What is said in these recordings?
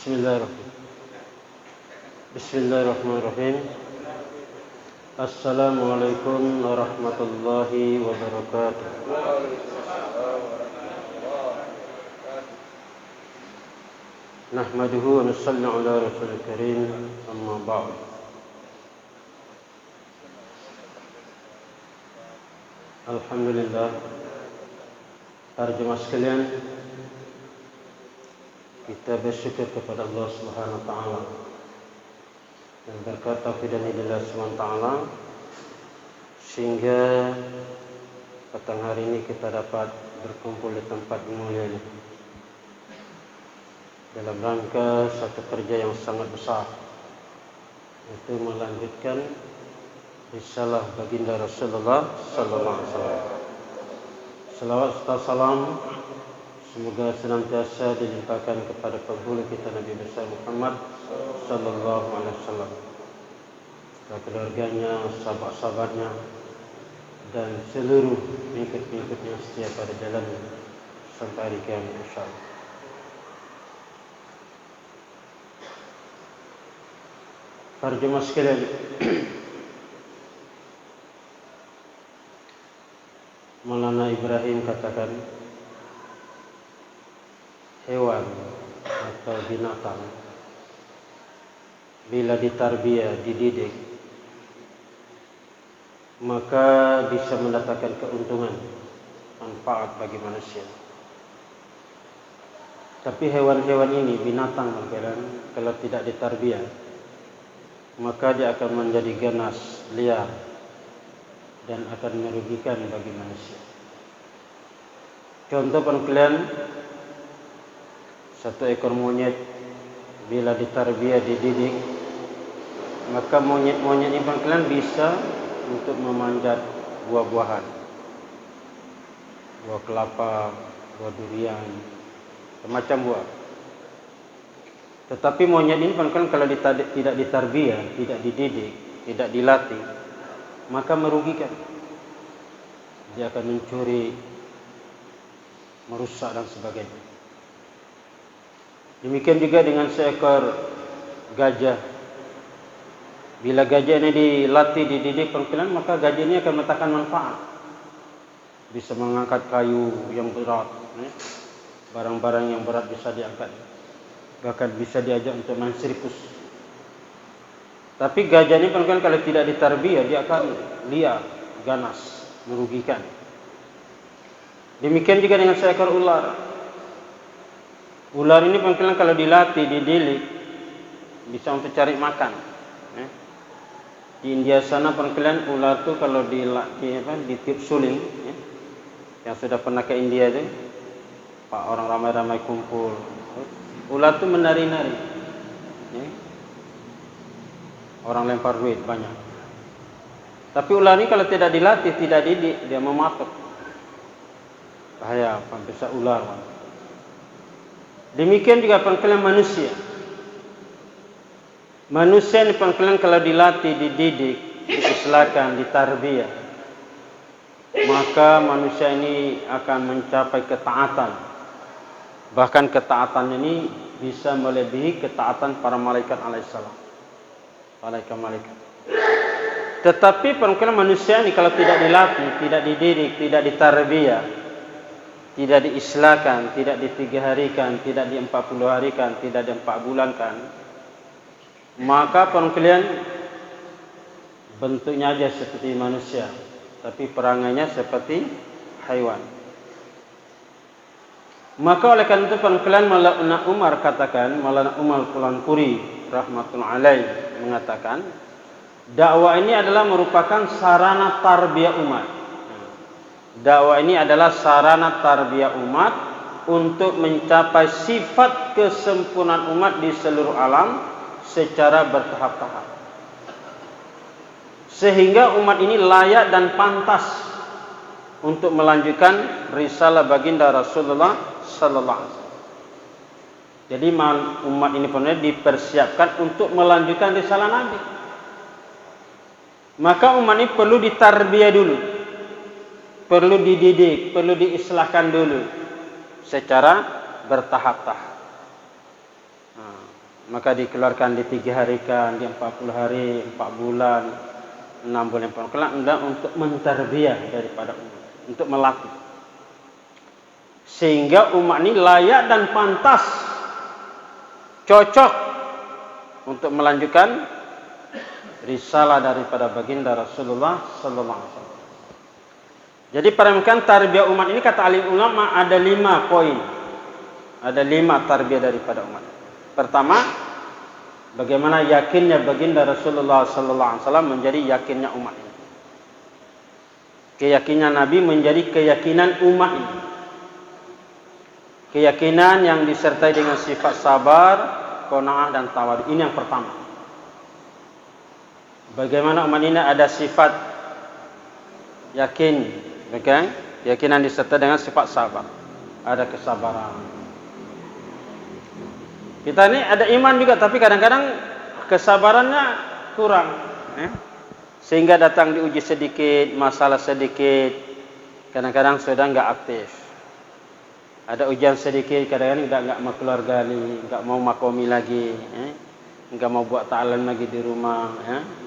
Bismillahirrahmanirrahim. Assalamualaikum warahmatullahi wabarakatuh. Nahmaduhu wa nusalli ala rasulil karim, amma ba'd. Alhamdulillah, para jemaah sekalian, kita bersyukur kepada Allah Subhanahu wa taala dan berkat taufik dan hidayah Subhanahu wa taala sehingga petang hari ini kita dapat berkumpul di tempat mulia ini dalam rangka satu kerja yang sangat besar, yaitu melanjutkan risalah baginda Rasulullah sallallahu alaihi wasallam. Salawat serta salam semoga senantiasa dilimpahkan kepada penghulu kita Nabi besar Muhammad sallallahu alaihi wasallam, keluarganya, sahabat-sahabatnya, dan seluruh pengikut-pengikutnya setia pada jalan sampai hari kiamat insyaallah. Para jemaah sekalian, Maulana Ibrahim katakan, hewan atau binatang bila ditarbiyah, dididik, maka bisa mendatangkan keuntungan, manfaat bagi manusia. Tapi hewan-hewan ini, binatang kalau tidak ditarbiyah, maka dia akan menjadi ganas, liar, dan akan merugikan bagi manusia. Contoh kalian, satu ekor monyet bila ditarbiyah, dididik, maka monyet-monyet ini kalian bisa untuk memanjat buah-buahan, buah kelapa, buah durian, macam buah. Tetapi monyet ini kalian kalau tidak ditarbiyah, tidak dididik, tidak dilatih, maka merugikan. Dia akan mencuri, merusak dan sebagainya. Demikian juga dengan seekor gajah. Bila gajah ini dilatih, dididik pangkilan, maka gajah ini akan mendatangkan manfaat. Bisa mengangkat kayu yang berat, barang-barang yang berat bisa diangkat. Bahkan bisa diajak untuk main sirkus. Tapi gajah ini pangkilan kalau tidak ditarbiyah, dia akan liar, ganas, merugikan. Demikian juga dengan seekor ular. Ular ini panggilan kalau dilatih, dididik, bisa untuk cari makan. Di India sana panggilan ular itu kalau ditiup suling, yang sudah pernah ke India itu, pak orang ramai-ramai kumpul, ular itu menari-nari, orang lempar duit banyak. Tapi ular ini kalau tidak dilatih, tidak didik, dia mematuk. Bahaya, bisa ular. Demikian juga panggilan manusia. Manusia ini panggilan kalau dilatih, dididik, diislahkan, ditarbiyah, maka manusia ini akan mencapai ketaatan. Bahkan ketaatan ini bisa melebihi ketaatan para malaikat alaihissalam. Malaikat. Tetapi panggilan manusia ini kalau tidak dilatih, tidak dididik, tidak ditarbiyah, tidak diislahkan, tidak di 3 harikan, tidak di 40 harikan, tidak di 4 bulankan, maka panggilan bentuknya aja seperti manusia, tapi perangainya seperti haiwan. Maka oleh karena itu panggilan Maulana Umar katakan, Maulana Umar Qulanpuri rahmatullah alaih mengatakan, dakwah ini adalah merupakan sarana tarbiyah umat. Dakwah ini adalah sarana tarbiyah umat untuk mencapai sifat kesempurnaan umat di seluruh alam secara bertahap-tahap. Sehingga umat ini layak dan pantas untuk melanjutkan risalah baginda Rasulullah sallallahu alaihi wasallam. Jadi umat ini pun dipersiapkan untuk melanjutkan risalah Nabi. Maka umat ini perlu ditarbiyah dulu, perlu dididik, perlu diislahkan dulu secara bertahap-tahap. Maka dikeluarkan di 3 hari kan, di 40 hari, 4 bulan, 6 bulan, 4 bulan untuk menterbiah daripada umat, untuk melatih. Sehingga umat ini layak dan pantas, cocok untuk melanjutkan risalah daripada baginda Rasulullah sallallahu alaihi wasallam. Jadi perhatikan tarbiyah umat ini, kata alim ulama ada 5 poin. Ada 5 tarbiyah daripada umat. Pertama, bagaimana yakinnya baginda Rasulullah sallallahu alaihi wasallam menjadi yakinnya umat ini. Keyakinan Nabi menjadi keyakinan umat ini. Keyakinan yang disertai dengan sifat sabar, qanaah dan tawadhu. Ini yang pertama. Bagaimana umat ini ada sifat yakin, okay? Keyakinan disertai dengan sifat sabar. Ada kesabaran. Kita ini ada iman juga, tapi kadang-kadang kesabarannya kurang. Sehingga datang diuji sedikit, masalah sedikit, kadang-kadang sudah enggak aktif. Ada ujian sedikit, kadang-kadang enggak mau keluar gali, enggak mau makomi lagi, enggak mau buat ta'alam lagi di rumah,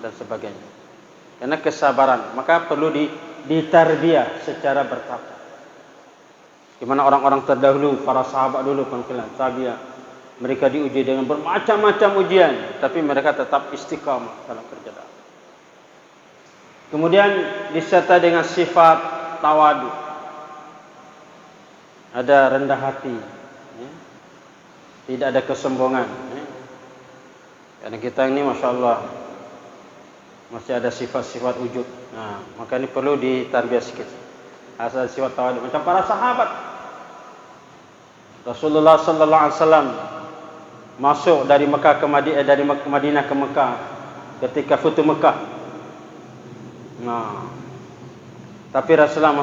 dan sebagainya. Karena kesabaran, maka perlu ditarbiyah secara bertahap. Gimana orang-orang terdahulu, para sahabat dulu, tarbiyah. Mereka diuji dengan bermacam-macam ujian, tapi mereka tetap istiqamah dalam kerja dakwah. Kemudian disertai dengan sifat tawadu. Ada rendah hati, tidak ada kesombongan. Karena kita ini, masya Allah, masih ada sifat-sifat ujub. Maka ini perlu ditarbiyah sedikit. Asal sifat tawadu macam para sahabat. Rasulullah sallallahu alaihi wasallam masuk dari Mekah ke Madinah, dari Madinah ke Mekah ketika Futuh Mekah. Tapi Rasulullah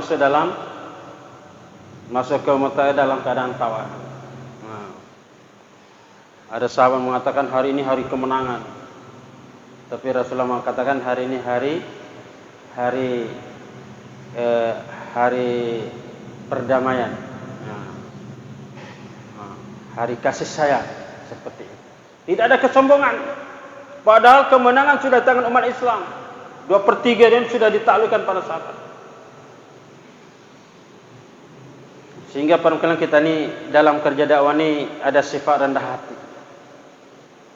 masuk ke Mekah dalam keadaan tawadu. Ada sahabat mengatakan hari ini hari kemenangan, tapi Rasulullah mengatakan hari ini hari perdamaian, hari kasih sayang, seperti itu. Tidak ada kesombongan. Padahal kemenangan sudah di tangan umat Islam. 2/3 dan sudah ditaklukkan para sahabat. Sehingga perkalian kita ini dalam kerja dakwah ini ada sifat rendah hati.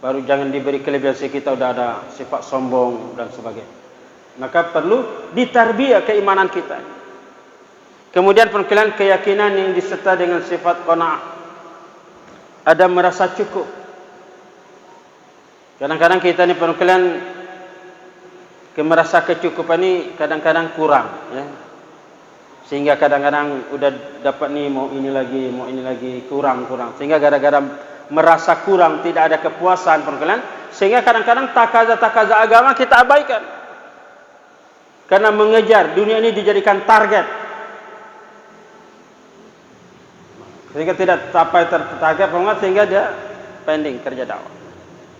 Baru jangan diberi kelebihan kita udah ada sifat sombong dan sebagainya. Maka perlu ditarbiyah keimanan kita. Kemudian perkalian keyakinan yang disertai dengan sifat qanaah. Ada merasa cukup. Kadang-kadang kita ini perkalian merasa kecukupan ini kadang-kadang kurang, Sehingga kadang-kadang udah dapat nih mau ini lagi kurang. Sehingga gara-gara merasa kurang, tidak ada kepuasan perkalian, sehingga kadang-kadang takaza agama kita abaikan. Karena mengejar dunia ini dijadikan target. Sehingga tidak sampai target sehingga dia pending kerja dakwah.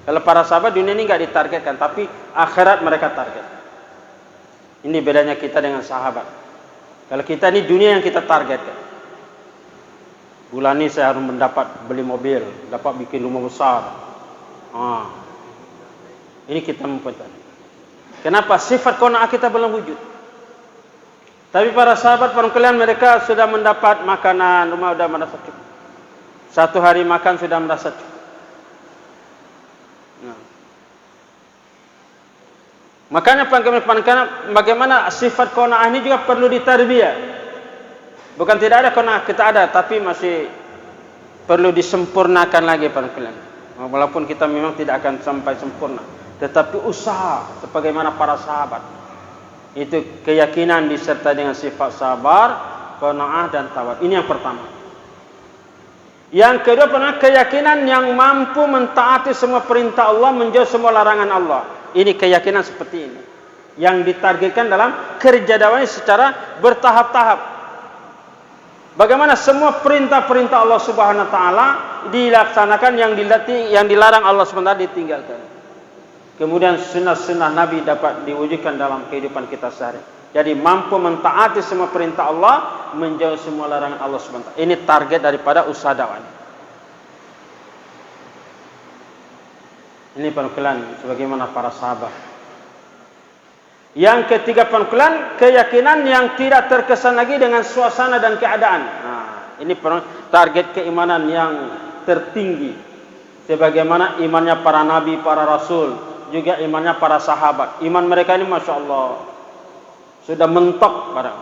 Kalau para sahabat dunia ini enggak ditargetkan, tapi akhirat mereka target. Ini bedanya kita dengan sahabat. Kalau kita ini dunia yang kita targetkan. Bulan ini saya harus mendapat beli mobil, dapat bikin rumah besar. Ini kita mempunyai. Kenapa? Sifat qanaah kita belum wujud. Tapi para sahabat perkalian mereka sudah mendapat makanan, rumah sudah merasa cukup. 1 hari makan sudah merasa cukup. Makanya bagaimana sifat qanaah ini juga perlu ditarbiyah. Bukan tidak ada qanaah, kita ada, tapi masih perlu disempurnakan lagi perkalian. Walaupun kita memang tidak akan sampai sempurna, tetapi usaha sebagaimana para sahabat. Itu keyakinan disertai dengan sifat sabar, qanaah dan tawad. Ini yang pertama. Yang kedua, keyakinan yang mampu mentaati semua perintah Allah, menjauh semua larangan Allah. Ini keyakinan seperti ini yang ditargetkan dalam kerja dakwah secara bertahap-tahap. Bagaimana semua perintah-perintah Allah Subhanahu wa taala dilaksanakan, yang dilarang Allah Subhanahu wa taala ditinggalkan. Kemudian sunnah-sunnah Nabi dapat diwujudkan dalam kehidupan kita sehari. Jadi mampu mentaati semua perintah Allah, menjauh semua larangan Allah Subhanahu wa taala. Ini target daripada usaha dakwah. Ini penukilan sebagaimana para sahabat. Yang ketiga penukilan, keyakinan yang tidak terkesan lagi dengan suasana dan keadaan. Nah, ini target keimanan yang tertinggi. Sebagaimana imannya para nabi, para rasul, juga imannya para sahabat. Iman mereka ini Masya Allah sudah mentok pada.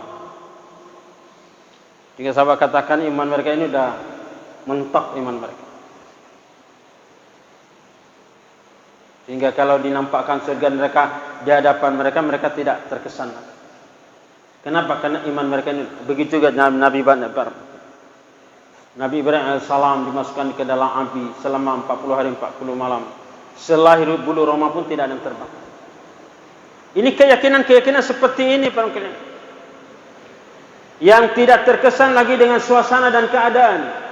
Jika sahabat katakan iman mereka ini sudah mentok iman mereka. Sehingga kalau dinampakkan surga mereka di hadapan mereka, mereka tidak terkesan. Kenapa? Karena iman mereka ini begitu juga Nabi Ibrahim AS dimasukkan ke dalam api selama 40 hari 40 malam. Selahir bulu roma pun tidak ada yang terbang. Ini keyakinan seperti ini para sekalian. Yang tidak terkesan lagi dengan suasana dan keadaan.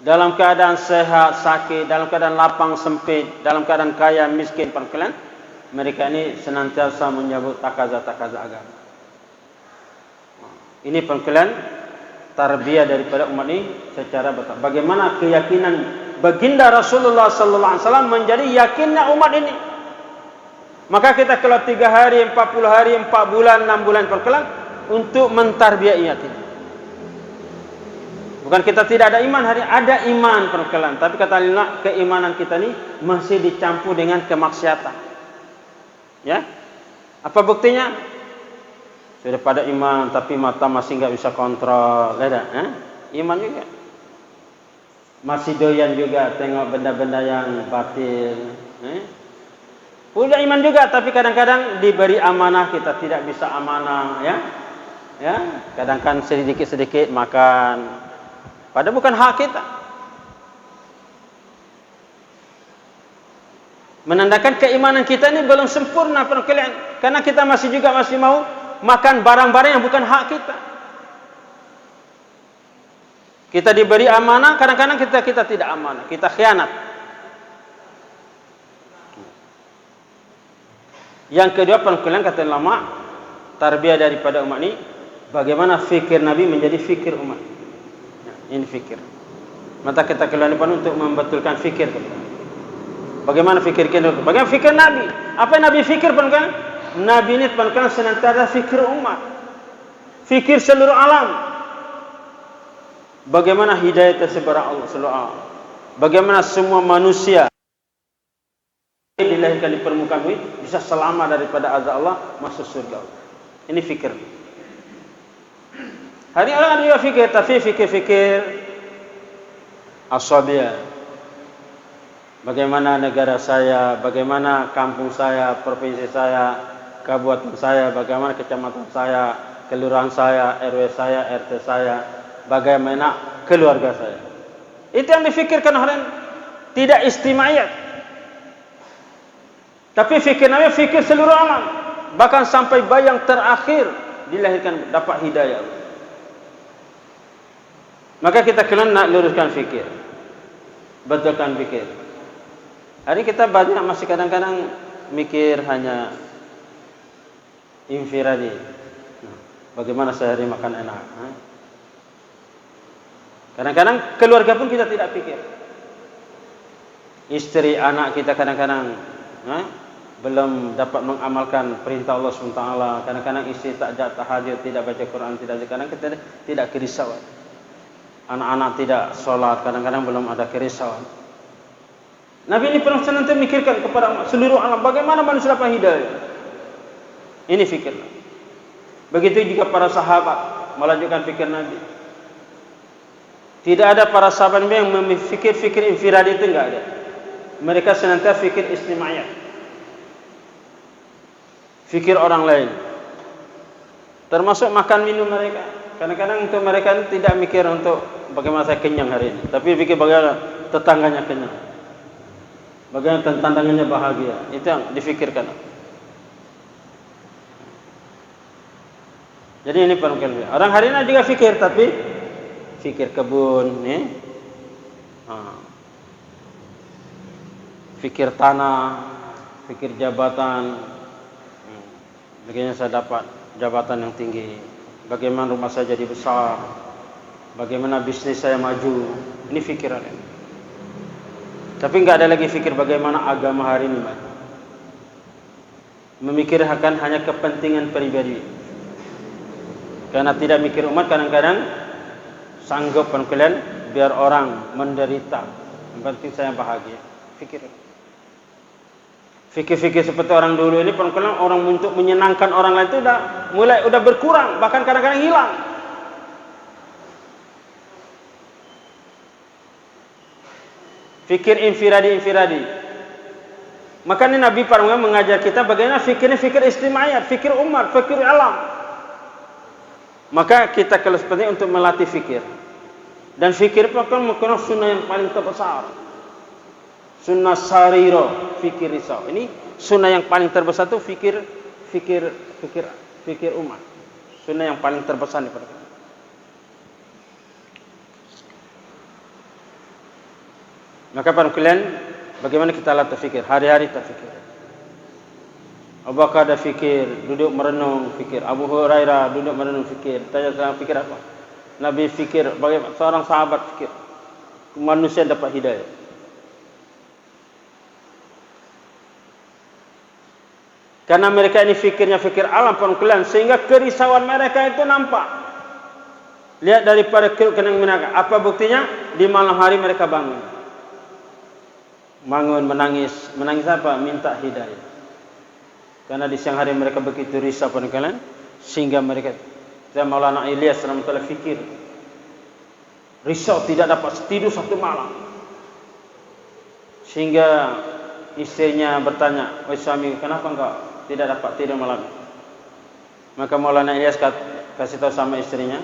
Dalam keadaan sehat, sakit, dalam keadaan lapang, sempit, dalam keadaan kaya, miskin, para sekalian, mereka ini senantiasa menyebut takaza-takaza agama. Ini para sekalian, tarbiyah daripada umat ini secara betul. Bagaimana keyakinan baginda Rasulullah sallallahu alaihi wasallam menjadi yakinnya umat ini. Maka kita kalau 3 hari, 40 hari, 4 bulan, 6 bulan para sekalian untuk mentarbiyah ini. Bukan kita tidak ada iman, ada iman perkelan. Tapi kata Allah, keimanan kita ini masih dicampur dengan kemaksiatan. Ya, apa buktinya? Sudah pada iman, tapi mata masih nggak bisa kontrol. Ada, iman juga. Masih doyan juga tengok benda-benda yang batil. Punya iman juga, tapi kadang-kadang diberi amanah kita tidak bisa amanah. Ya, kadang-kadang sedikit-sedikit makan. Padahal bukan hak kita. Menandakan keimanan kita ini belum sempurna perkalian. Karena kita masih mau makan barang-barang yang bukan hak kita. Kita diberi amanah, kadang-kadang kita tidak amanah, kita khianat. Yang kedua perkalian kata ulama, tarbiyah daripada umat ini, bagaimana fikir Nabi menjadi fikir umat. Ini fikir. Maka kita kelanjutan untuk membetulkan fikir. Bagaimana fikir kita? Bagaimana fikir Nabi? Apa yang Nabi fikir kan? Nabi ini kan senantiasa fikir umat. Fikir seluruh alam. Bagaimana hidayah tersebar Allah seluruh alam. Bagaimana semua manusia dilahirkan di permukaan bumi bisa selamat daripada azab Allah masuk surga. Ini fikir. Hari orang ada juga fikir, tapi fikir asabiyah. Bagaimana negara saya, bagaimana kampung saya, provinsi saya, kabupaten saya, bagaimana kecamatan saya, kelurahan saya, RW saya, RT saya, bagaimana keluarga saya. Itu yang difikirkan orang, tidak istimaiyat. Tapi fikir namanya fikir seluruh alam. Bahkan sampai bayang terakhir dilahirkan dapat hidayah. Maka kita kena nak luruskan fikir, betulkan fikir. Hari kita banyak masih kadang-kadang mikir hanya infiradi. Bagaimana sehari makan enak. Kadang-kadang keluarga pun kita tidak pikir. Istri, anak kita kadang-kadang belum dapat mengamalkan perintah Allah SWT. Kadang-kadang istri tak tahajud, tidak baca Quran, kadang kita tidak kerisauan. Anak-anak tidak sholat, kadang-kadang belum ada kerisauan. Nabi ini pernah senantiasa mikirkan kepada seluruh alam bagaimana manusia dapat hidayah. Ini fikir. Begitu juga para sahabat melanjutkan fikir Nabi. Tidak ada para sahabat yang memikir-fikir infiradi, itu enggak ada. Mereka senantiasa fikir istimaiyah. Fikir orang lain. Termasuk makan minum mereka. Kadang-kadang untuk mereka tidak mikir untuk bagaimana saya kenyang hari ini, tapi pikir bagaimana tetangganya kenyang, bagaimana tetangganya bahagia. Itu yang difikirkan. Jadi ini perkara. Orang hari ini juga fikir, tapi fikir kebun, fikir tanah, fikir jabatan. Bagaimana saya dapat jabatan yang tinggi. Bagaimana rumah saya jadi besar, bagaimana bisnis saya maju. Ini fikiran ini. Tapi enggak ada lagi fikir bagaimana agama hari ini maju. Memikirkan hanya kepentingan pribadi. Karena tidak mikir umat, kadang-kadang sanggup kalian biar orang menderita. Yang penting saya bahagia. Fikir seperti orang dulu ini kadang-kadang orang untuk menyenangkan orang lain itu udah berkurang, bahkan kadang-kadang hilang. Fikir infiradi. Makanya Nabi pernah mengajar kita bagaimana fikirnya fikir istimaiyat, fikir umat, fikir alam. Maka kita kalau seperti untuk melatih fikir. Dan fikir itu kan mungkin sunnah yang paling terbesar. Sunnah sariro, fikir risau. Ini sunnah yang paling terbesar itu fikir umat. Sunnah yang paling terbesar daripada kita. Maka para kalian, bagaimana kita latih fikir? Hari-hari kita fikir. Abu Bakar ada fikir, duduk merenung fikir. Abu Hurairah duduk merenung fikir. Tanya seorang fikir apa? Nabi fikir, bagaimana seorang sahabat fikir. Manusia dapat hidayah. Karena mereka ini fikirnya fikir alam pengkulan, sehingga kerisauan mereka itu nampak. Lihat daripada kenang mereka. Apa buktinya? Di malam hari mereka bangun. Menangis apa? Minta hidayah. Karena di siang hari mereka begitu risau pengkulan, sehingga mereka, Maulana Ilyas rahimahullah fikir, risau tidak dapat tidur satu malam. Sehingga istrinya bertanya, "Wahai suami, kenapa engkau tidak dapat tidur malam?" Maka Maulana Ilyas kasih tahu sama istrinya,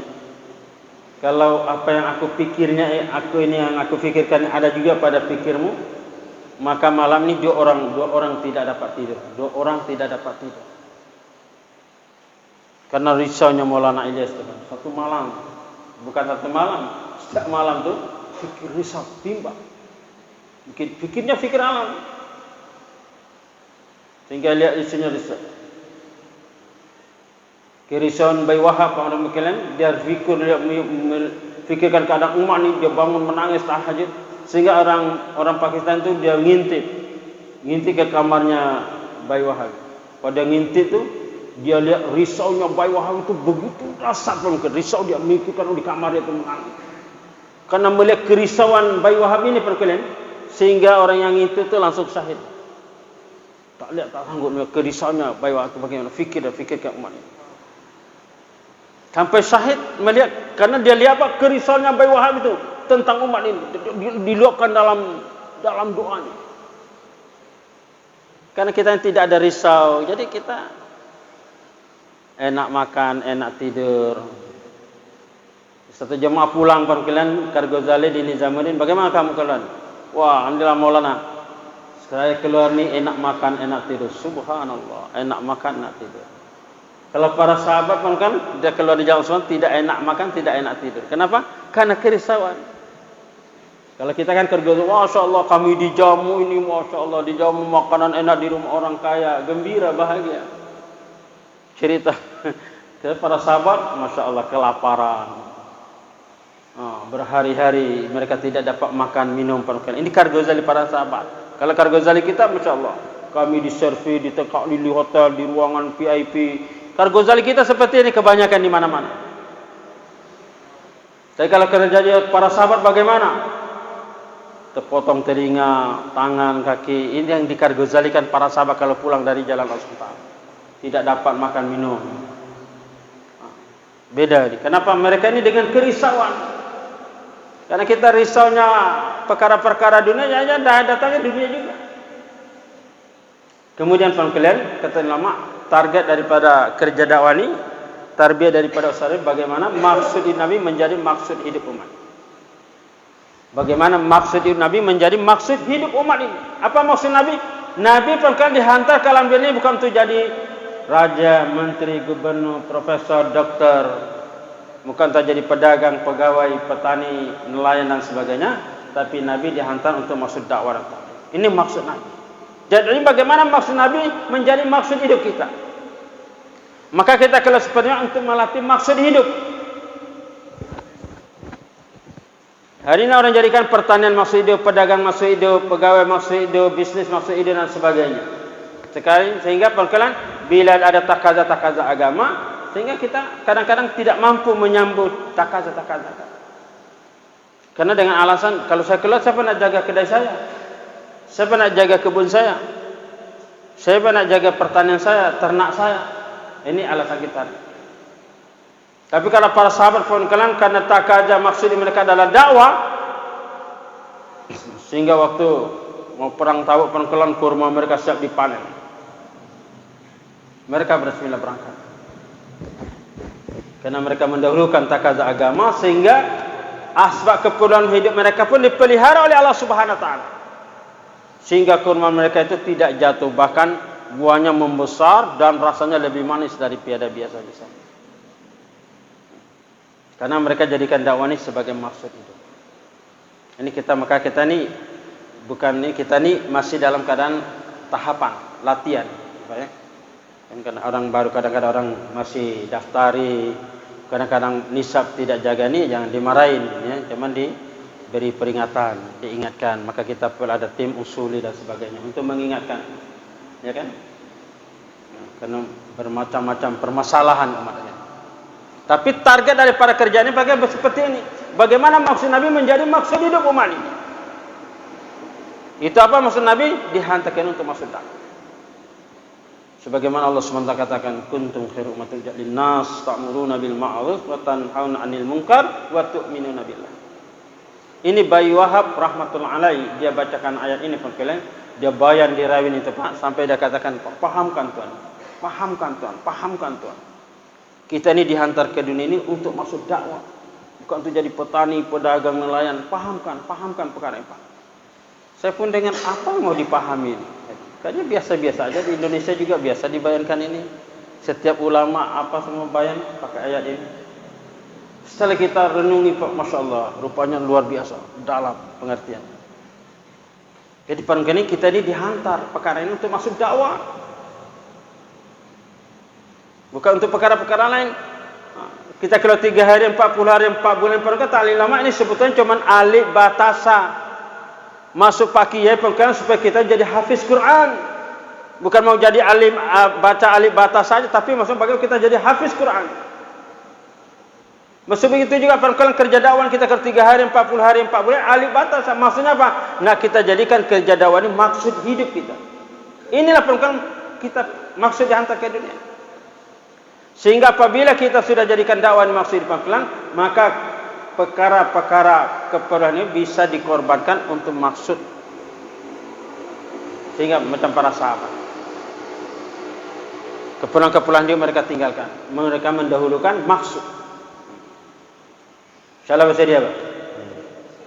kalau apa yang aku pikirnya, yang aku pikirkan ada juga pada pikirmu, maka malam ini dua orang tidak dapat tidur. Karena risaunya Maulana Ilyas itu kan. Satu malam, bukan satu malam, setiap malam tuh fikir risau, bimbang. Fikirnya fikir alam. Sehingga lihat isinya risau. Kerisauan Bayi Wahab orang Mekelen, dia fikirkan keadaan umat ini, dia bangun menangis tahajud. Sehingga orang Pakistan itu dia ngintip ke kamarnya Bayi Wahab. Pada ngintip tu dia lihat risaunya Bayi Wahab itu begitu dahsyat, risau dia mikirkan di kamar dia itu menangis. Karena melihat kerisauan Bayi Wahab ini perkalian, sehingga orang yang ngintip itu langsung syahid. Tak sanggup melihat kerisaunya Bayi Wahab itu bagaimana fikirkan umat ini. Sampai syahid melihat, karena dia lihat apa kerisauannya Bayi Wahab itu tentang umat ini, diluapkan dalam doanya. Karena kita tidak ada risau, jadi kita enak makan, enak tidur. Satu jemaah pulang kalian Kargozali di Nizamuddin, bagaimana kamu kalian? Wah, alhamdulillah Maulana, saya keluar ni enak makan, enak tidur. Subhanallah, enak makan, enak tidur. Kalau para sahabat kan dia keluar di jalan Rasulullah tidak enak makan, tidak enak tidur. Kenapa? Karena kerisauan. Kalau kita kan kerja, Masya Allah kami dijamu ini, Masya Allah dijamu makanan enak di rumah orang kaya, gembira, bahagia. Cerita para sahabat, Masya Allah kelaparan, berhari-hari mereka tidak dapat makan minum. Ini Kargozali para sahabat. Kalau Kargozali kita, Masya Allah, kami diservis, ditekak di hotel, di ruangan VIP. Kargozali kita seperti ini kebanyakan di mana-mana. Tapi kalau kerja para sahabat bagaimana? Terpotong telinga, tangan, kaki. Ini yang dikargozalikan para sahabat kalau pulang dari jalan Rasulullah. Tidak dapat makan minum. Beda ini. Kenapa mereka ini dengan kerisauan? Karena kita risaunya perkara-perkara dunia, ya datangnya dunia juga. Kemudian kalian kata lama, target daripada kerja dakwah ini, tarbiyah daripada usaha bagaimana maksud Nabi menjadi maksud hidup umat. Bagaimana maksud Nabi menjadi maksud hidup umat ini? Apa maksud Nabi? Nabi kan dihantar ke alam dunia bukan untuk jadi raja, menteri, gubernur, profesor, dokter, bukan untuk jadi pedagang, pegawai, petani, nelayan dan sebagainya. Tapi Nabi dihantar untuk maksud dakwah dan tabligh. Ini maksud Nabi. Jadi bagaimana maksud Nabi menjadi maksud hidup kita? Maka kita kalau sepertinya untuk melatih maksud hidup. Hari ini orang jadikan pertanian maksud hidup, pedagang maksud hidup, pegawai maksud hidup, bisnis maksud hidup dan sebagainya. Sehingga pelan-pelan bila ada takaza agama, sehingga kita kadang-kadang tidak mampu menyambut takaza. Karena dengan alasan kalau saya keluar, siapa nak jaga kedai saya? Siapa nak jaga kebun saya? Siapa nak jaga pertanian saya, ternak saya? Ini alasan kita. Tapi kalau para sahabat pelan-pelan karena takaza maksud mereka adalah dakwah, sehingga waktu mau perang Tabuk pelan-pelan kurma mereka siap dipanen. Mereka bersila berangkat. Karena mereka mendahulukan takaza agama, sehingga asbab keperluan hidup mereka pun dipelihara oleh Allah Subhanahu wa taala. Sehingga kurma mereka itu tidak jatuh, bahkan buahnya membesar dan rasanya lebih manis dari piada biasa-biasa. Karena mereka jadikan dakwah ini sebagai maksud hidup. Ini kita masih dalam keadaan tahapan latihan, ya. Kadang orang baru, kadang-kadang orang masih daftari, kadang-kadang nisab tidak jaga ini, jangan dimarahin, ya. Cuman diberi peringatan, diingatkan. Maka kita perlu ada tim usuli dan sebagainya untuk mengingatkan, ya kan? Karena bermacam-macam permasalahan umatnya. Tapi target daripada kerja ini bagaimana seperti ini? Bagaimana maksud Nabi menjadi maksud hidup umat ini? Itu apa maksud Nabi? Dihantarkan untuk maksud dakwah. Sebagaimana Allah SWT katakan, kuntum khairu ummatin ukhrijat lin-nas ta'muruna bil ma'ruf wa tanhauna 'anil munkar wa tu'minuna billah. Ini Bayi Wahab rahmatullah alaihi, dia bacakan ayat ini perkalian, dia bayan di rawin itu Pak, sampai dia katakan, pahamkan Tuhan. Kita ini dihantar ke dunia ini untuk masuk dakwah, bukan untuk jadi petani, pedagang, nelayan. Pahamkan perkara ini Pak. Saya pun dengan apa mau dipahami? Kayaknya biasa-biasa aja, di Indonesia juga biasa dibayangkan ini. Setiap ulama apa semua bayan pakai ayat ini. Setelah kita renungi Pak, Masya Allah, rupanya luar biasa, dalam pengertian. Jadi pada ini kita ini dihantar perkara ini untuk masuk dakwah, bukan untuk perkara-perkara lain. Kita kalau 3 hari, 40 hari, 4 bulan, perkara ahli lama ini sebetulnya cuma alif batasa. Masuk pakiyai perkara supaya kita jadi hafiz Quran. Bukan mau jadi alim baca alif batasa saja, tapi maksudnya bagaimana kita jadi hafiz Quran. Maksud begitu juga perkara kerja dakwah kita ke 3 hari, 40 hari, 4 bulan alif batasa. Maksudnya apa? Nah, kita jadikan kerja dakwah ini maksud hidup kita. Inilah perkara kita maksud dihantar ke dunia. Sehingga apabila kita sudah jadikan dakwah ini maksud pelan-pelan, maka perkara-perkara keperluan ini bisa dikorbankan untuk maksud. Sehingga macam para sahabat, keperluan-keperluan dia mereka tinggalkan, mereka mendahulukan maksud. Insyaallah bisa dia Pak.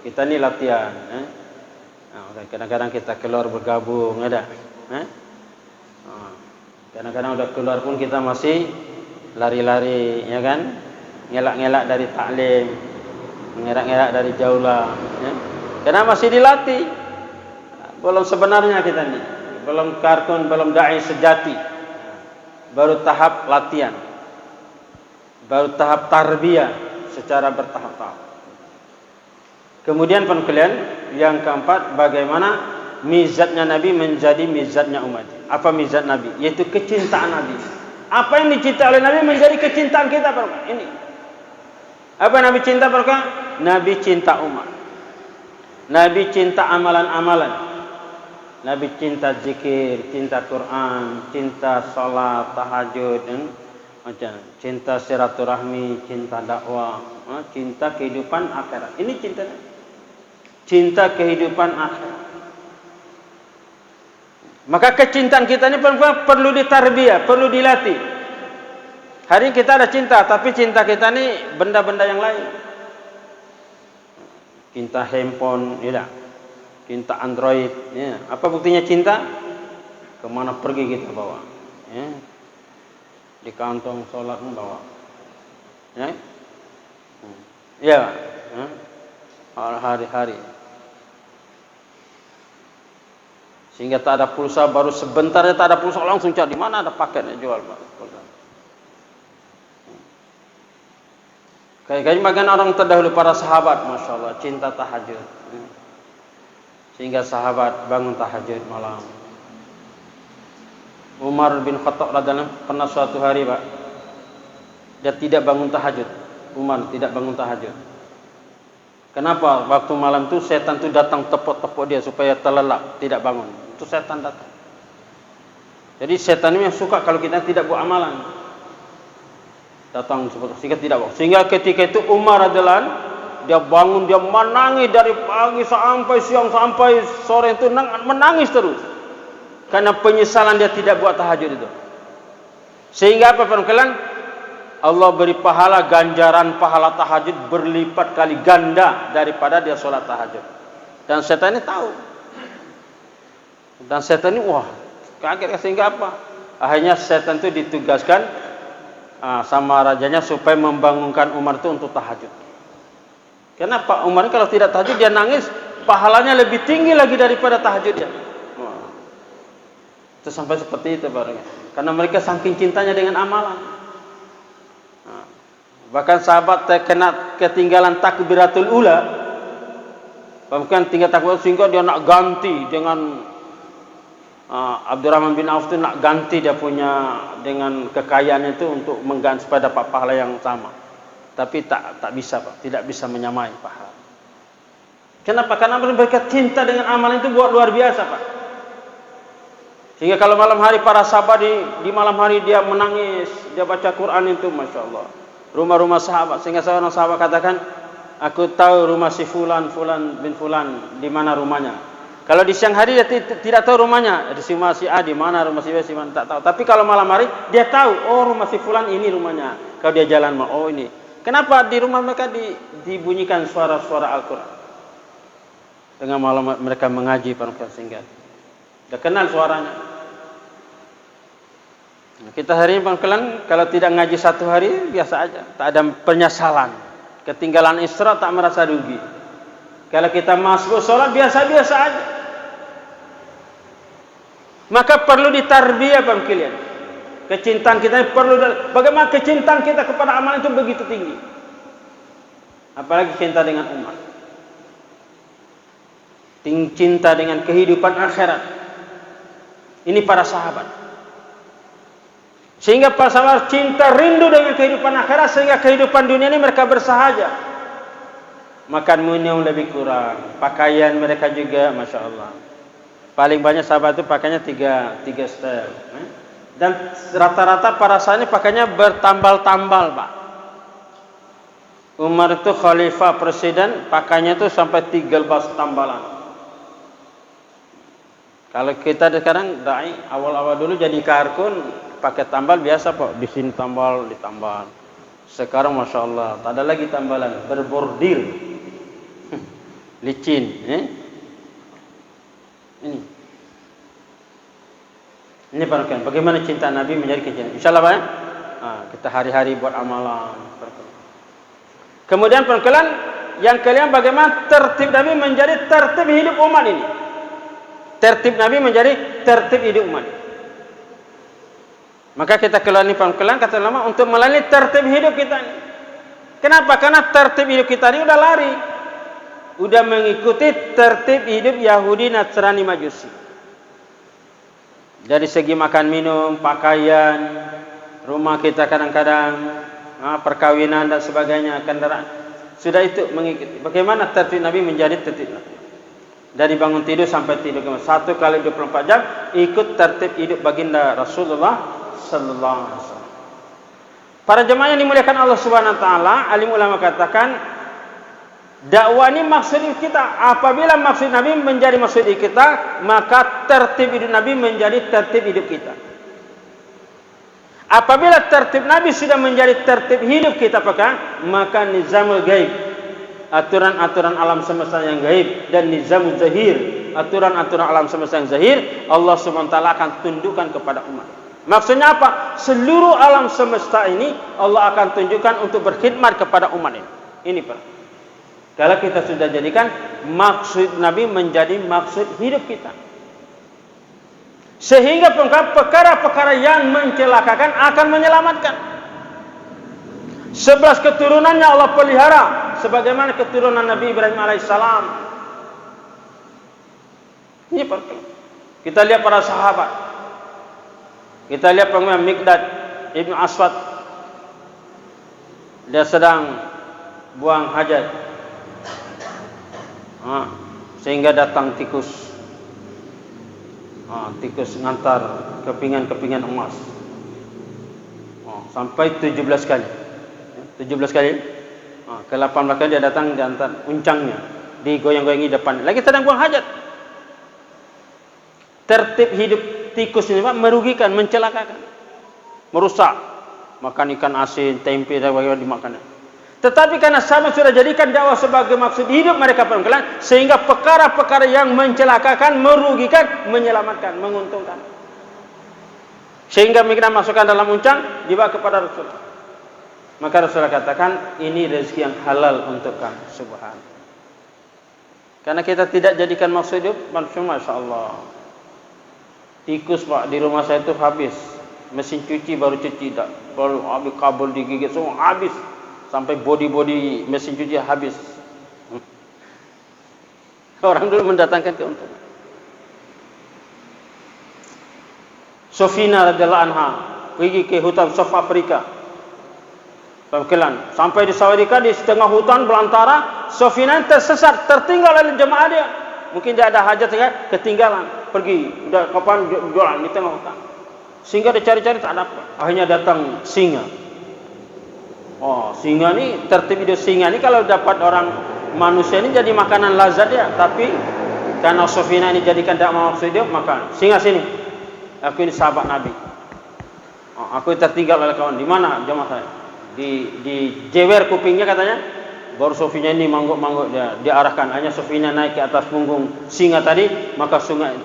Kita ini latihan, kadang-kadang kita keluar bergabung, ada. Kadang-kadang udah keluar pun kita masih lari-lari, ya kan? Ngelak-ngelak dari taklim, ngelak-ngelak dari jaulah, ya. Karena masih dilatih. Belum sebenarnya kita ini, belum kartun, belum dai sejati. Baru tahap latihan. Baru tahap tarbiyah secara bertahap-tahap. Kemudian kalian yang keempat, bagaimana mizatnya Nabi menjadi mizatnya umat. Apa mizat Nabi? Yaitu kecintaan Nabi. Apa yang dicinta oleh Nabi menjadi kecintaan kita, Pak. Ini. Apa Nabi cinta, Pak? Nabi cinta umat. Nabi cinta amalan-amalan. Nabi cinta zikir, cinta Quran, cinta salat, tahajud, macam cinta silaturahmi, cinta dakwah, cinta kehidupan akhirat. Ini cinta kehidupan akhirat. Maka kecintaan kita ini perlu ditarbiyah, perlu dilatih. Hari ini kita ada cinta, tapi cinta kita ini benda-benda yang lain. Cinta handphone, ya. Cinta Android, ya. Apa buktinya cinta? Kemana pergi kita bawa, ya. Di kantong sholat pun bawa, ya. Ya, hari-hari. Sehingga tak ada pulsa, baru sebentar tak ada pulsa langsung cari di mana ada paketnya jual, Pak. Kayak bagian orang terdahulu para sahabat, masya Allah, cinta tahajud, sehingga sahabat bangun tahajud malam. Umar bin Khattab radhiyallahu anhu pernah suatu hari, Pak, dia tidak bangun tahajud. Umar tidak bangun tahajud. Kenapa? Waktu malam itu setan itu datang tepuk-tepuk dia supaya terlelap, tidak bangun. Itu setan datang. Jadi setan ini yang suka kalau kita tidak buat amalan. Datang sehingga tidak bangun. Sehingga ketika itu Umar radhiyallahu anhu dia bangun, dia menangis dari pagi sampai siang sampai sore itu menangis terus. Karena penyesalan dia tidak buat tahajud itu. Sehingga apa perkalian? Allah beri pahala, ganjaran pahala tahajud berlipat kali ganda daripada dia sholat tahajud. Dan setan ini tahu. Dan setan ini wah kaget, sehingga apa? Akhirnya setan itu ditugaskan sama rajanya supaya membangunkan Umar itu untuk tahajud. Kenapa? Umar kalau tidak tahajud dia nangis, pahalanya lebih tinggi lagi daripada tahajudnya. Itu sampai seperti itu barangnya. Karena mereka saking cintanya dengan amalan. Bahkan sahabat terkena ketinggalan takbiratul ula. Bahkan tinggal takbiratul sehingga dia nak ganti dengan Abdurrahman bin Auf itu nak ganti dia punya dengan kekayaannya itu untuk mengganti pada pahala yang sama. Tapi tak bisa, Pak. Tidak bisa menyamai pahala. Kenapa? Karena mereka cinta dengan amalan itu buat luar biasa, Pak. Sehingga kalau malam hari para sahabat di malam hari dia menangis, dia baca Quran itu, masya Allah. Rumah-rumah sahabat, sehingga seorang sahabat katakan, aku tahu rumah si Fulan bin Fulan di mana rumahnya. Kalau di siang hari dia tidak tahu rumahnya, di rumah si A di mana, rumah si B si mana, tak tahu. Tapi kalau malam hari dia tahu, oh rumah si Fulan ini rumahnya. Kalau dia jalan, oh ini. Kenapa di rumah mereka dibunyikan suara-suara Al-Quran? Tengah malam mereka mengaji perempuan sehingga dia kenal suaranya. Kita hari ini perempuan kalau tidak ngaji satu hari biasa aja, tak ada penyesalan. Ketinggalan Isra tak merasa rugi. Kalau kita masuk sholat biasa-biasa aja. Maka perlu ditarbiyah bang kalian. Kecintaan kita perlu. Bagaimana kecintaan kita kepada amalan itu begitu tinggi. Apalagi cinta dengan umat. Cinta dengan kehidupan akhirat. Ini para sahabat. Sehingga para sahabat cinta rindu dengan kehidupan akhirat. Sehingga kehidupan dunia ini mereka bersahaja. Makan minum lebih kurang. Pakaian mereka juga masya Allah. Paling banyak sahabat itu pakainya tiga setel. Dan rata-rata para sahabat ini pakainya bertambal-tambal, Pak. Umar itu khalifah presiden, pakainya itu sampai 13 tambalan. Kalau kita sekarang dai awal-awal dulu jadi karkun pakai tambal biasa, Pak. Di sini tambal, ditambal. Sekarang masya Allah, tak ada lagi tambalan, berbordir, licin. Ini perhatikan bagaimana cinta Nabi menjadi kecintaan. Insyaallah Pak. Kita hari-hari buat amalan. Kemudian perkelan yang kalian bagaimana tertib Nabi menjadi tertib hidup umat ini. Tertib Nabi menjadi tertib hidup umat. Maka kita keluar ini perkelan kata ulama untuk melalui tertib hidup kita ini. Kenapa? Karena tertib hidup kita ini udah lari. Udah mengikuti tertib hidup Yahudi, Nasrani, Majusi. Dari segi makan minum, pakaian, rumah kita kadang-kadang, perkawinan dan sebagainya, kendaraan. Sudah itu mengikuti. Bagaimana tertib Nabi menjadi tertib Nabi? Dari bangun tidur sampai tidur 1 kali 24 jam ikut tertib hidup baginda Rasulullah sallallahu alaihi wasallam. Para jemaah yang dimuliakan Allah Subhanahu wa taala, alim ulama katakan dakwah ini maksud kita. Apabila maksud Nabi menjadi maksud kita, maka tertib hidup Nabi menjadi tertib hidup kita. Apabila tertib Nabi sudah menjadi tertib hidup kita, maka nizamul gaib, aturan-aturan alam semesta yang gaib, dan nizamul zahir, aturan-aturan alam semesta yang zahir, Allah SWT akan tundukkan kepada umat. Maksudnya apa? Seluruh alam semesta ini Allah akan tunjukkan untuk berkhidmat kepada umat ini. Ini Pak. Kalau kita sudah jadikan maksud Nabi menjadi maksud hidup kita, sehingga perkara-perkara yang mencelakakan akan menyelamatkan. 11 keturunannya Allah pelihara sebagaimana keturunan Nabi Ibrahim alaihissalam. Ini penting. Kita lihat para sahabat. Kita lihat Imam Miqdad Ibn Aswad. Dia sedang buang hajat. Sehingga datang tikus. Tikus ngantar kepingan-kepingan emas. Sampai 17 kali. 17 kali. Ke-18 kali dia datang dan uncangnya digoyang-goyangi depan. Lagi sedang buang hajat. Tertib hidup tikus ini Pak merugikan, mencelakakan, merusak. Makan ikan asin, tempe dan sebagainya dimakan. Tetapi karena sahabat sudah jadikan dakwah sebagai maksud hidup mereka pelan-pelan, sehingga perkara-perkara yang mencelakakan, merugikan, menyelamatkan, menguntungkan. Sehingga mereka masukkan dalam uncang, dibawa kepada Rasulullah. Maka Rasulullah katakan, ini rezeki yang halal untuk kamu. Subhanallah. Karena kita tidak jadikan maksud hidup, Masya Allah. Tikus Pak, di rumah saya itu habis. Mesin cuci baru cuci, baru habis kabel digigit, semua habis. Sampai body mesin cuci habis. Orang dulu mendatangkan keuntungan. Sofina radhiyallahu anha pergi ke hutan South Africa. Sampai di Sawadika di setengah hutan belantara, Sofina tersesat, tertinggal oleh jemaah dia. Mungkin dia ada hajat ya, ketinggalan, pergi, udah kapan jualan di tengah hutan. Sehingga dia cari-cari tak dapat. Akhirnya datang singa. Singa ni tertib hidup singa ni kalau dapat orang manusia ni jadi makanan lazat dia. Tapi karena Sofina ini jadikan tak maksud hidup, maka singa sini. Aku ini sahabat Nabi. Aku tertinggal oleh kawan. Di mana jemaah saya? Di jewer kupingnya katanya. Baru Sofina ini mangguk-mangguk dia diarahkan. Hanya Sofina naik ke atas punggung singa tadi, maka singa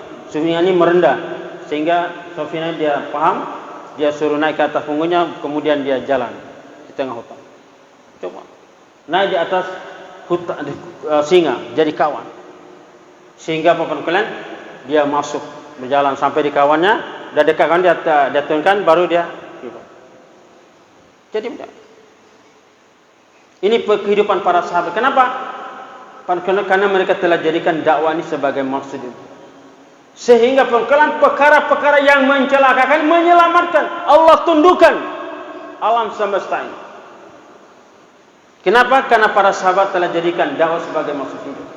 ini merendah. Sehingga Sofina dia paham, dia suruh naik ke atas punggungnya, kemudian dia jalan di tengah hutan. Coba naik di atas hutan, singa jadi kawan. Sehingga kalian dia masuk berjalan sampai di kawannya, dah dekat kawan dia turunkan, baru dia hidup. Jadi ini kehidupan para sahabat. Kenapa? Karena mereka telah jadikan dakwah ini sebagai maksud itu. Sehingga pelan-pelan perkara-perkara yang mencelakakan, menyelamatkan, Allah tundukkan alam semesta ini. Kenapa? Karena para sahabat telah jadikan dakwah sebagai maksud hidup.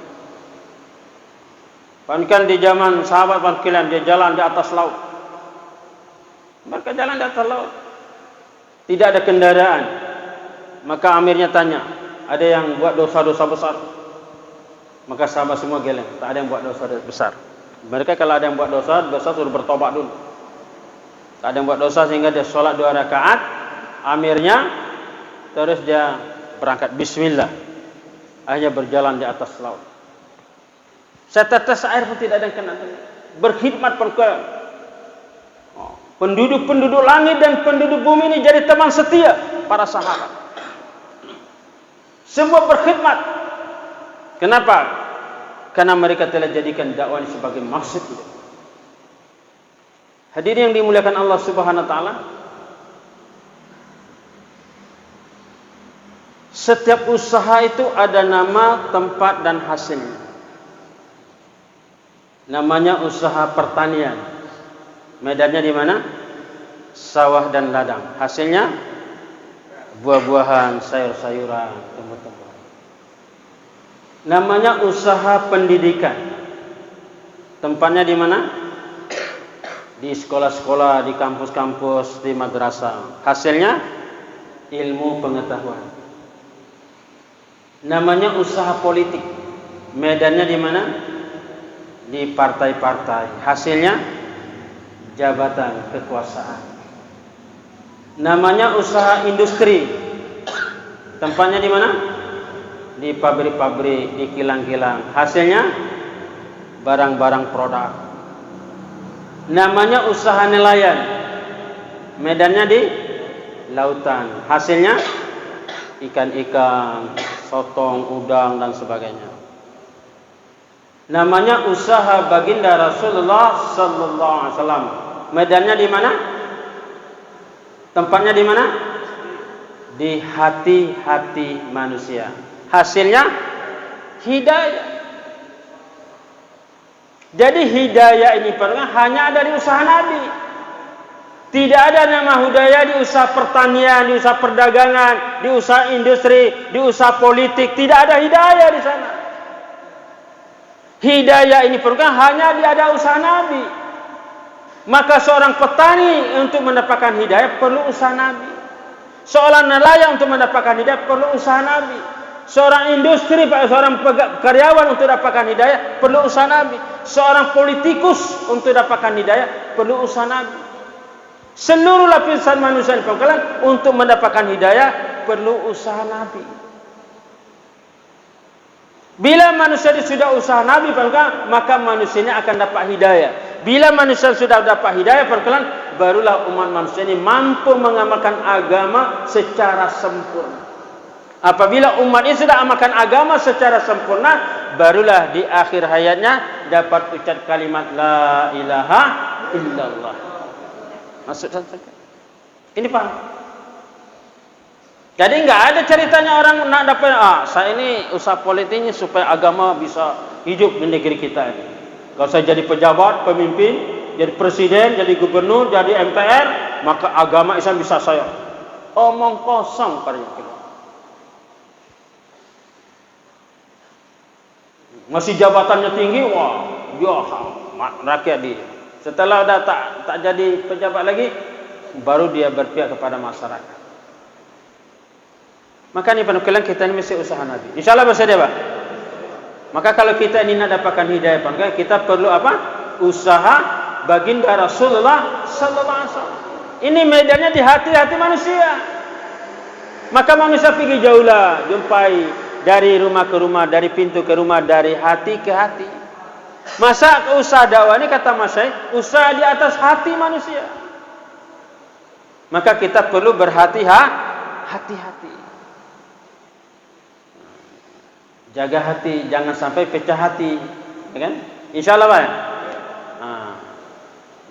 Kan di zaman sahabat kalian dia jalan di atas laut. Mereka jalan di atas laut. Tidak ada kendaraan. Maka amirnya tanya, ada yang buat dosa-dosa besar? Maka sahabat semua geleng, tak ada yang buat dosa besar. Mereka kalau ada yang buat dosa suruh bertobat dulu. Tak ada yang buat dosa sehingga dia sholat 2 rakaat. Amirnya terus dia berangkat Bismillah. Akhirnya berjalan di atas laut. Setetes air pun tidak ada yang kena. Berkhidmat pun ke penduduk-penduduk langit dan penduduk bumi ini jadi teman setia para sahabat. Semua berkhidmat. Kenapa? Karena mereka telah jadikan dakwah ini sebagai maksud hidup. Hadirin yang dimuliakan Allah Subhanahu wa taala, setiap usaha itu ada nama, tempat dan hasilnya. Namanya usaha pertanian. Medannya di mana? Sawah dan ladang. Hasilnya buah-buahan, sayur-sayuran, tumbuh-tumbuhan. Namanya usaha pendidikan. Tempatnya di mana? Di sekolah-sekolah, di kampus-kampus, di madrasah. Hasilnya ilmu pengetahuan. Namanya usaha politik. Medannya di mana? Di partai-partai. Hasilnya jabatan kekuasaan. Namanya usaha industri. Tempatnya di mana? Di pabrik-pabrik, di kilang-kilang. Hasilnya barang-barang produk. Namanya usaha nelayan. Medannya di lautan. Hasilnya ikan-ikan, sotong, udang dan sebagainya. Namanya usaha baginda Rasulullah sallallahu alaihi wasallam. Medannya di mana? Tempatnya di mana? di hati-hati manusia. Hasilnya hidayah. Jadi hidayah ini hanya ada di usaha Nabi. Tidak ada nama hidayah di usaha pertanian, di usaha perdagangan, di usaha industri, di usaha politik. Tidak ada hidayah di sana. Hidayah ini hanya ada usaha Nabi. Maka seorang petani untuk mendapatkan hidayah perlu usaha Nabi. Seorang nelayan untuk mendapatkan hidayah perlu usaha Nabi. Seorang industri, seorang karyawan untuk dapatkan hidayah perlu usaha Nabi. Seorang politikus untuk dapatkan hidayah perlu usaha Nabi. Seluruh lapisan manusia di pangkalan untuk mendapatkan hidayah perlu usaha Nabi. Bila manusia sudah usaha Nabi, maka manusia ini akan dapat hidayah. Bila manusia sudah dapat hidayah, barulah umat manusia ini mampu mengamalkan agama secara sempurna. Apabila umat ini sudah amalkan agama secara sempurna, barulah di akhir hayatnya dapat ucap kalimat la ilaha illallah. Maksud saya ini paham? Jadi enggak ada ceritanya orang nak dapat saya ini usaha politiknya supaya agama bisa hidup di negeri kita ini. Kalau saya jadi pejabat, pemimpin, jadi presiden, jadi gubernur, jadi MPR, maka agama Islam bisa saya. Omong kosong pada kita. Masih jabatannya tinggi, wah, dia rakyat dia. Setelah dah tak jadi pejabat lagi, baru dia berpihak kepada masyarakat. Maka ini penukilan kita ini mesti usaha Nabi. InsyaAllah bersedia Pak. Maka kalau kita ini nak dapatkan hidayah, kita perlu apa? Usaha baginda Rasulullah Sallallahu Alaihi Wasallam. Ini medannya di hati-hati manusia. Maka manusia pergi jauhlah, jumpai dari rumah ke rumah, dari pintu ke rumah, dari hati ke hati. Masa usaha dakwah ini kata Mas Syekh, usaha di atas hati manusia. Maka kita perlu berhati-hati. Jaga hati, jangan sampai pecah hati, ya kan? InsyaAllah Pak.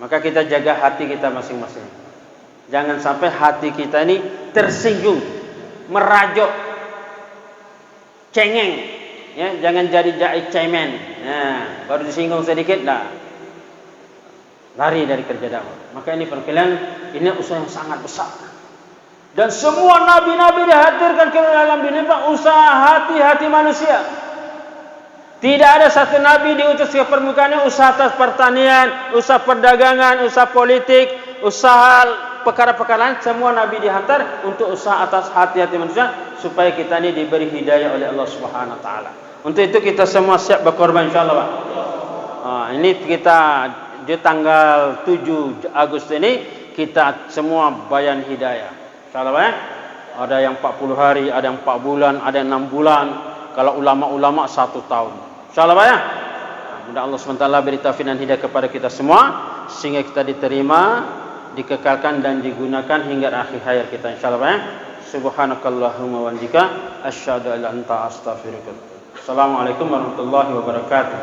Maka kita jaga hati kita masing-masing. Jangan sampai hati kita ini tersinggung, merajok, cengeng. Ya, jangan jadi cemen. Nah, baru disinggung sedikit dah lari dari kerja dakwah. Maka ini perkalian ini usaha yang sangat besar. Dan semua nabi-nabi dihadirkan ke dalam dunia usaha hati-hati manusia. Tidak ada satu nabi diutus ke permukaan usaha atas pertanian, usaha perdagangan, usaha politik, usaha perkara-perkara lain. Semua nabi dihantar untuk usaha atas hati-hati manusia supaya kita ini diberi hidayah oleh Allah Subhanahu wa taala. Untuk itu kita semua siap berkorban insyaallah Pak. Ini kita di tanggal 7 Agustus ini kita semua bayan hidayah. Insyaallah Pak. Ada yang 40 hari, ada yang 4 bulan, ada yang 6 bulan. Kalau ulama-ulama 1 tahun. Insyaallah Pak ya. Mudah Allah SWT beri taufik dan hidayah kepada kita semua sehingga kita diterima, dikekalkan dan digunakan hingga akhir hayat kita insyaallah Pak ya. Subhanakallahumma wa bihamdika asyhadu an la ilaha illa anta astaghfiruka. Assalamualaikum warahmatullahi wabarakatuh.